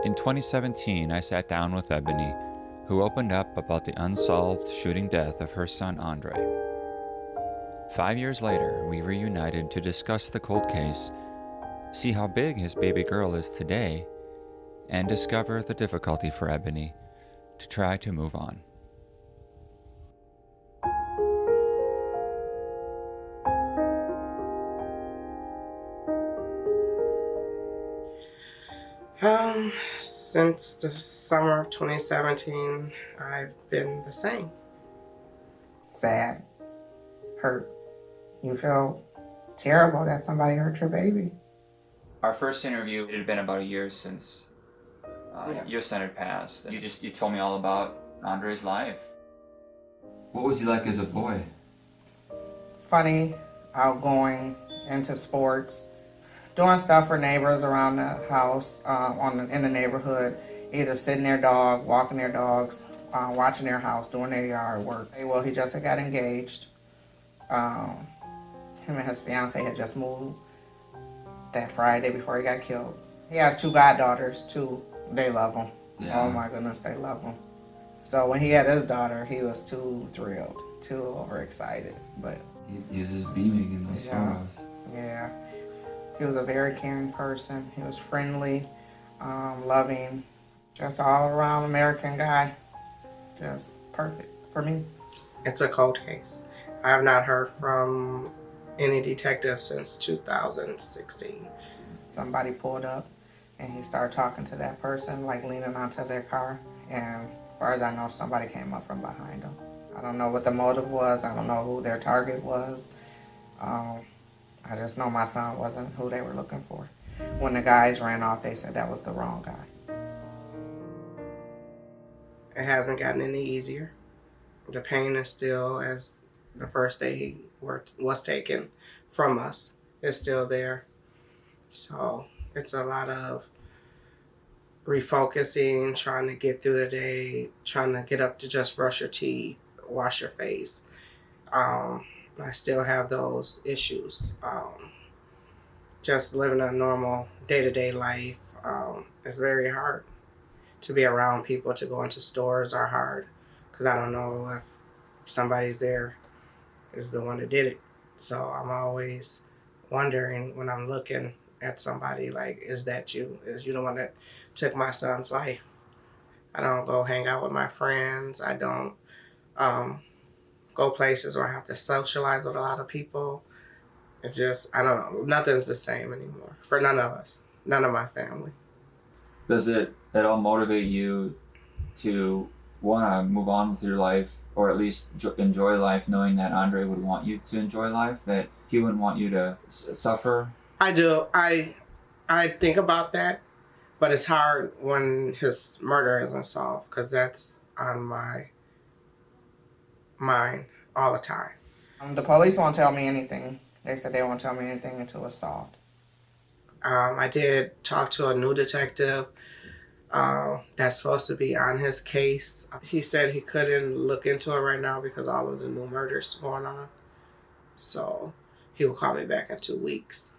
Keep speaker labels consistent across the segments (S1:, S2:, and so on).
S1: In 2017, I sat down with Ebony, who opened up about the unsolved shooting death of her son Andre. 5 years later, we reunited to discuss the cold case, see how big his baby girl is today, and discover the difficulty for Ebony to try to move on.
S2: Since the summer of 2017, I've been the same. Sad, hurt. You feel terrible that somebody hurt your baby.
S1: Our first interview, it had been about a year since your son had passed. You told me all about Andre's life. What was he like as a boy?
S2: Funny, outgoing, into sports, doing stuff for neighbors around the house, in the neighborhood, either sitting their dog, walking their dogs, watching their house, doing their yard work. Well, he just got engaged. Him and his fiance had just moved that Friday before he got killed. He has 2 goddaughters, too. They love him. Yeah. Oh my goodness, they love him. So when he had his daughter, he was too thrilled, too overexcited. But
S1: he was just beaming in those photos.
S2: Yeah. He was a very caring person. He was friendly, loving, just all around American guy. Just perfect for me. It's a cold case. I have not heard from any detective since 2016. Somebody pulled up and he started talking to that person, like leaning onto their car. And as far as I know, somebody came up from behind him. I don't know what the motive was. I don't know who their target was. I just know my son wasn't who they were looking for. When the guys ran off, they said that was the wrong guy. It hasn't gotten any easier. The pain is still, as the first day he was taken from us, is still there. So it's a lot of refocusing, trying to get through the day, trying to get up to just brush your teeth, wash your face. I still have those issues. Just living a normal day-to-day life is very hard. To be around people, to go into stores are hard because I don't know if somebody's there is the one that did it. So I'm always wondering when I'm looking at somebody, like, is that you? Is you the one that took my son's life? I don't go hang out with my friends. I don't go places where I have to socialize with a lot of people. It's just, I don't know, nothing's the same anymore for none of us, none of my family.
S1: Does it at all motivate you to want to move on with your life, or at least enjoy life, knowing that Andre would want you to enjoy life, that he wouldn't want you to suffer?
S2: I do. I think about that, but it's hard when his murder isn't solved because that's on my mind all the time. The police won't tell me anything. They said they won't tell me anything until it's solved. I did talk to a new detective that's supposed to be on his case. He said he couldn't look into it right now because all of the new murders going on. So he will call me back in 2 weeks.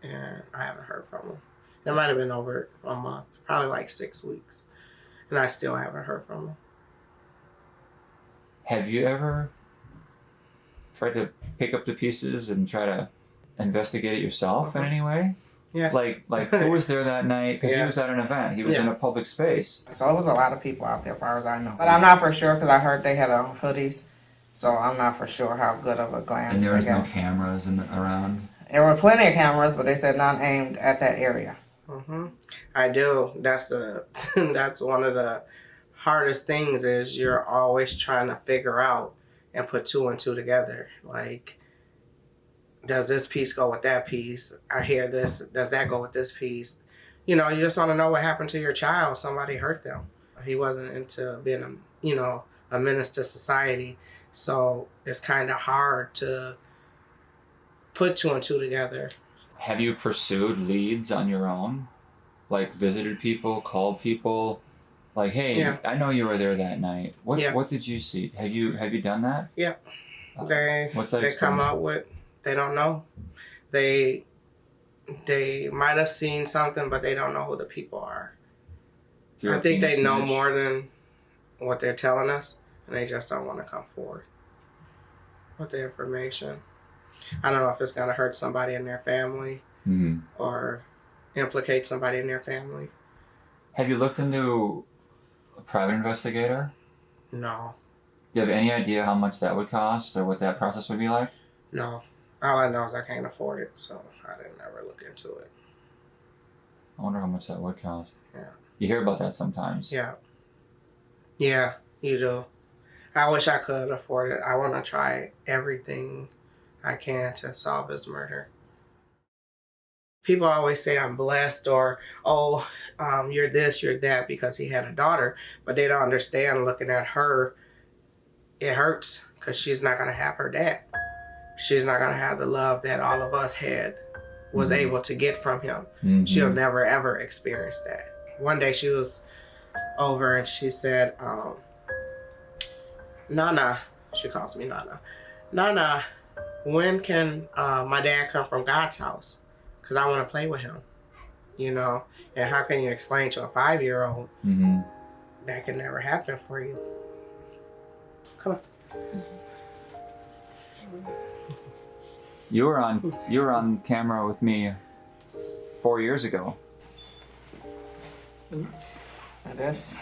S2: And I haven't heard from him. It might have been over a month, probably like 6 weeks. And I still haven't heard from him.
S1: Have you ever tried to pick up the pieces and try to investigate it yourself in any way?
S2: Yes.
S1: Like who was there that night? Because he was at an event. He was in a public space.
S2: So it was a lot of people out there, as far as I know. But I'm not for sure because I heard they had hoodies. So I'm not for sure how good of a glance.
S1: And there was no cameras around?
S2: There were plenty of cameras, but they said none aimed at that area. Mm-hmm. I do. That's one of the hardest things is you're always trying to figure out and put 2 and 2 together. Like, does this piece go with that piece? I hear this. Does that go with this piece? You know, you just want to know what happened to your child. Somebody hurt them. He wasn't into being a menace to society. So it's kind of hard to put 2 and 2 together.
S1: Have you pursued leads on your own? Like visited people, called people? Like, hey, I know you were there that night. What did you see? Have you done that?
S2: Yeah.
S1: What's that
S2: they come up with, they don't know. They might have seen something, but they don't know who the people are. I think they know more than what they're telling us, and they just don't want to come forward with the information. I don't know if it's going to hurt somebody in their family or implicate somebody in their family.
S1: Have you looked into a private investigator?
S2: No.
S1: Do you have any idea how much that would cost or what that process would be like?
S2: No. All I know is I can't afford it, so I didn't ever look into it.
S1: I wonder how much that would cost.
S2: Yeah.
S1: You hear about that sometimes.
S2: Yeah. Yeah, you do. I wish I could afford it. I want to try everything I can to solve his murder. People always say I'm blessed or, you're this, you're that because he had a daughter. But they don't understand looking at her, it hurts because she's not going to have her dad. She's not going to have the love that all of us was able to get from him. She'll never, ever experience that. One day she was over and she said, Nana, she calls me Nana. Nana, when can my dad come from God's house? Because I want to play with him, you know? And how can you explain to a 5-year-old that can never happen for you? Come on.
S1: You were on camera with me 4 years ago.
S2: Oops. And this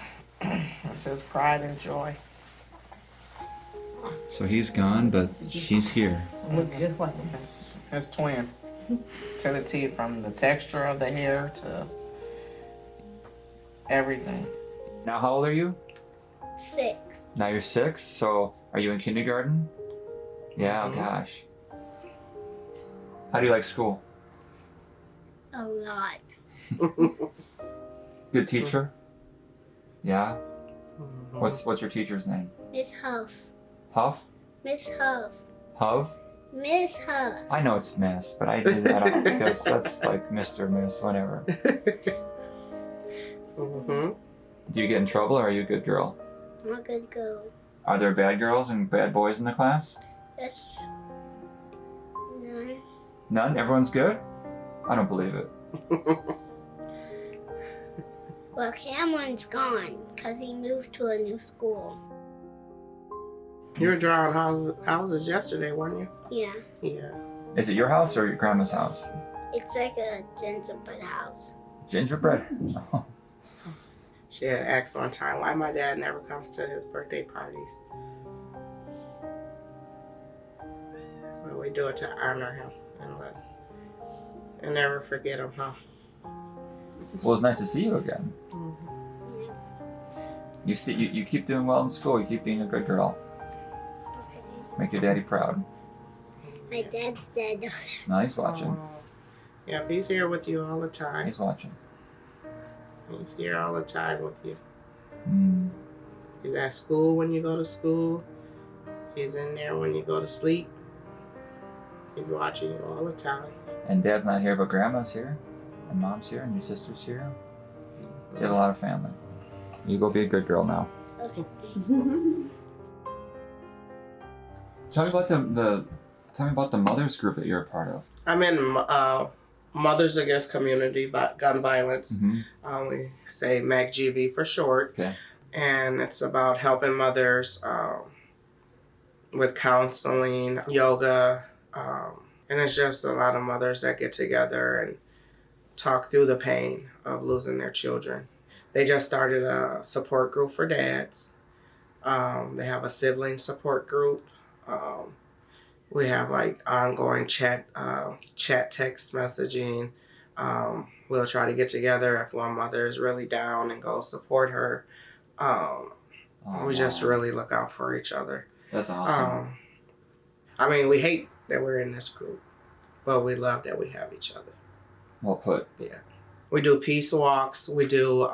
S2: is pride and joy.
S1: So he's gone, but she's here.
S2: Look just like his twin. To the T, from the texture of the hair to everything.
S1: Now, how old are you?
S3: 6.
S1: Now you're 6, so are you in kindergarten? Yeah, oh gosh. How do you like school?
S3: A lot.
S1: Good teacher? Yeah? What's your teacher's name?
S3: Miss Huff.
S1: Huff?
S3: Miss Huff.
S1: Huff?
S3: Miss Huff.
S1: I know it's Miss, but I do that off because that's like Mr. Miss, whatever. Do you get in trouble or are you a good girl?
S3: I'm a good girl.
S1: Are there bad girls and bad boys in the class?
S3: Just none.
S1: None? Everyone's good? I don't believe it.
S3: Well, Cameron's gone because he moved to a new school.
S2: You were drawing houses yesterday, weren't you?
S3: Yeah.
S2: Yeah.
S1: Is it your house or your grandma's house?
S3: It's like a gingerbread house.
S1: Gingerbread?
S2: She had asked one time why my dad never comes to his birthday parties. Well, we do it to honor him and never forget him, huh?
S1: Well, it's nice to see you again. You keep doing well in school. You keep being a good girl.
S3: Okay.
S1: Make your daddy proud.
S3: My dad's dead.
S1: No, he's watching.
S2: Yeah, he's here with you all the time.
S1: He's watching.
S2: He's here all the time with you.
S1: Mm.
S2: He's at school when you go to school. He's in there when you go to sleep. He's watching you all the time.
S1: And Dad's not here, but Grandma's here. And Mom's here, and your sister's here. So you have a lot of family. You go be a good girl now.
S3: Okay.
S1: Tell me about the mothers group that you're a part of.
S2: I'm in Mothers Against Community Gun Violence. We say MACGV for short.
S1: Okay.
S2: And it's about helping mothers with counseling, yoga, and it's just a lot of mothers that get together and talk through the pain of losing their children. They just started a support group for dads. They have a sibling support group. We have like ongoing chat text messaging. We'll try to get together if one mother is really down and go support her. We just really look out for each other.
S1: That's awesome.
S2: I mean, we hate that we're in this group, but we love that we have each other.
S1: Well put.
S2: Yeah. We do peace walks. We do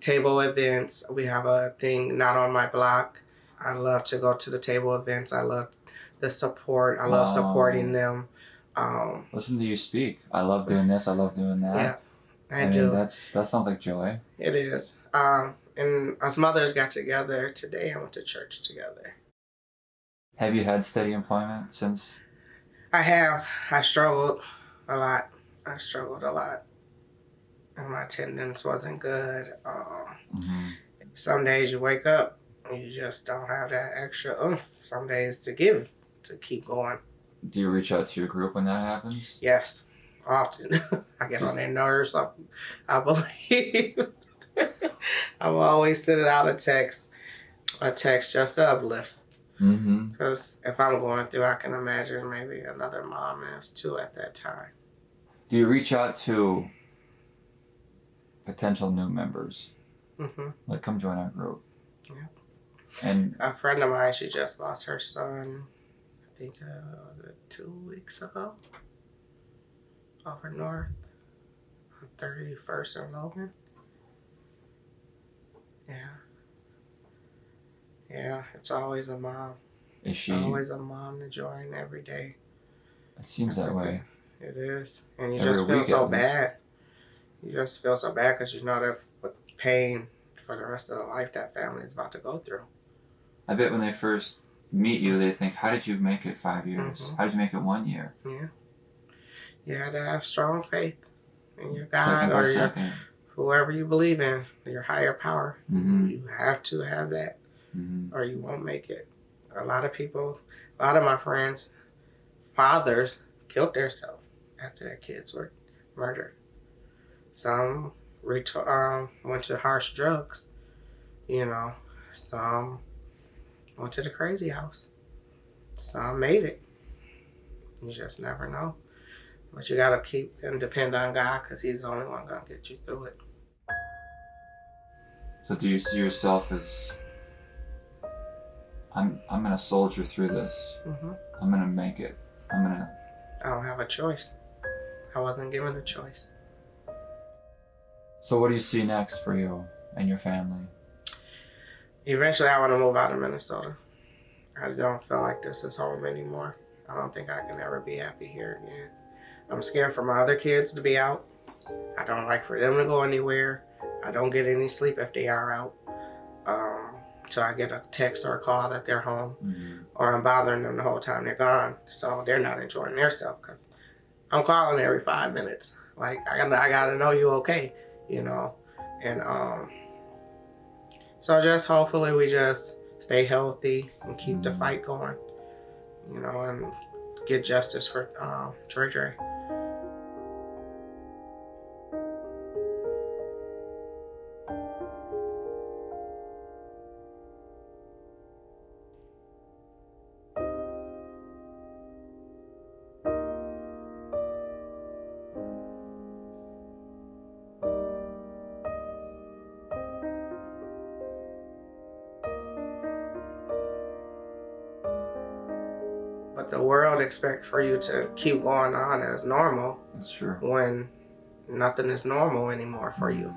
S2: table events. We have a thing, Not on My Block. I love to go to the table events. I love the support. I love supporting them.
S1: Listen to you speak. I love doing this. I love doing that.
S2: Yeah, I
S1: mean,
S2: do.
S1: That sounds like joy.
S2: It is. And us mothers got together today and went to church together.
S1: Have you had steady employment since?
S2: I have. I struggled a lot. And my attendance wasn't good.
S1: Mm-hmm.
S2: Some days you wake up and you just don't have that extra oomph. Some days to give, to keep going.
S1: Do you reach out to your group when that happens?
S2: Yes, often. I get on their nerves, I believe. I'm always sending out a text just to uplift.
S1: Mm-hmm.
S2: Because if I'm going through, I can imagine maybe another mom is too at that time.
S1: Do you reach out to potential new members?
S2: Mm-hmm.
S1: Like, come join our group.
S2: Yeah.
S1: And
S2: a friend of mine, she just lost her son, I think, was it 2 weeks ago? Over north, on 31st and Logan. Yeah. Yeah, it's always a mom.
S1: is she?
S2: Always a mom to join every day.
S1: It seems that way.
S2: It is. And you
S1: Every
S2: just feel
S1: week
S2: so
S1: at least.
S2: bad. You just feel so bad because you know that with pain for the rest of the life that family is about to go through.
S1: I bet when they first meet you, they think, how did you make it 5 years?
S2: Mhm.
S1: How did you make it 1 year?
S2: Yeah. You had to have strong faith in your God
S1: Second by
S2: or your,
S1: second.
S2: whoever you believe in, your higher power.
S1: Mm-hmm.
S2: You have to have that
S1: Mm-hmm.
S2: or you won't make it. A lot of my friends' fathers killed themselves after their kids were murdered. Some went to harsh drugs, you know. Some went to the crazy house. Some made it. You just never know. But you got to keep and depend on God because He's the only one going to get you through it.
S1: So do you see yourself as, I'm going to soldier through this.
S2: Mm-hmm.
S1: I'm going to make it.
S2: I don't have a choice. I wasn't given a choice.
S1: So what do you see next for you and your family?
S2: Eventually, I want to move out of Minnesota. I don't feel like this is home anymore. I don't think I can ever be happy here again. I'm scared for my other kids to be out. I don't like for them to go anywhere. I don't get any sleep if they are out. Till I get a text or a call that they're home.
S1: Mm-hmm.
S2: Or I'm bothering them the whole time they're gone. So they're not enjoying themselves because I'm calling every 5 minutes. Like, I gotta know you okay, you know. And so just hopefully we just stay healthy and keep the fight going, you know, and get justice for Dreya. But the world expects for you to keep going on as normal
S1: That's true.
S2: when nothing is normal anymore for you.